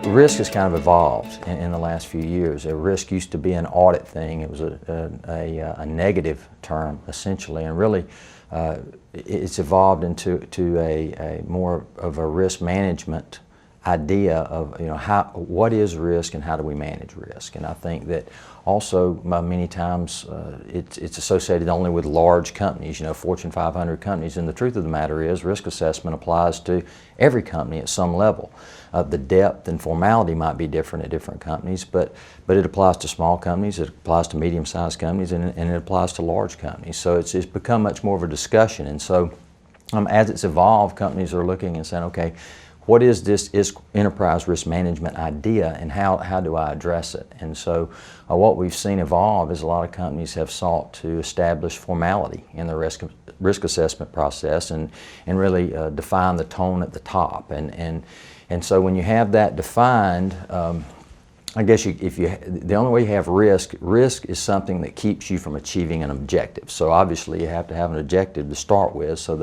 Risk has kind of evolved in the last few years. Risk used to be an audit thing. It was a negative term, essentially, and really it's evolved into a more of a risk management idea of, what is risk and how do we manage risk. And I think that also many times it's associated only with large companies, Fortune 500 companies, and the truth of the matter is risk assessment applies to every company at some level. The depth and formality might be different at different companies, but it applies to small companies, it applies to medium-sized companies, and it applies to large companies. So it's become much more of a discussion. And so as it's evolved, companies are looking and saying, okay, what is this enterprise risk management idea, and how do I address it? And so what we've seen evolve is a lot of companies have sought to establish formality in the risk assessment process and really define the tone at the top. And so when you have that defined, I guess the only way you have risk is something that keeps you from achieving an objective. So obviously you have to have an objective to start with. So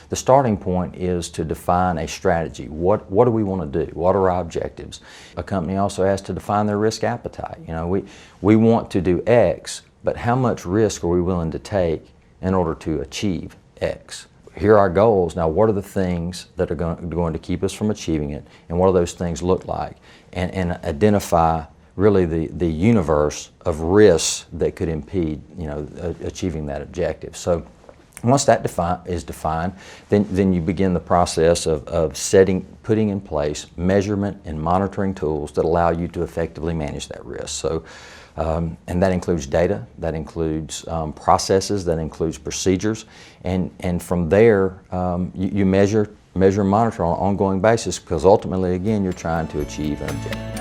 the starting point is to define a strategy. What do we want to do? What are our objectives? A company also has to define their risk appetite. We want to do X, but how much risk are we willing to take in order to achieve X? Here are our goals. Now, what are the things that are going to keep us from achieving it, and what do those things look like? And identify really the universe of risks that could impede, achieving that objective. So once that is defined, then you begin the process of putting in place measurement and monitoring tools that allow you to effectively manage that risk. So, and that includes data, that includes processes, that includes procedures, and from there you measure and monitor on an ongoing basis, because ultimately, again, you're trying to achieve an objective.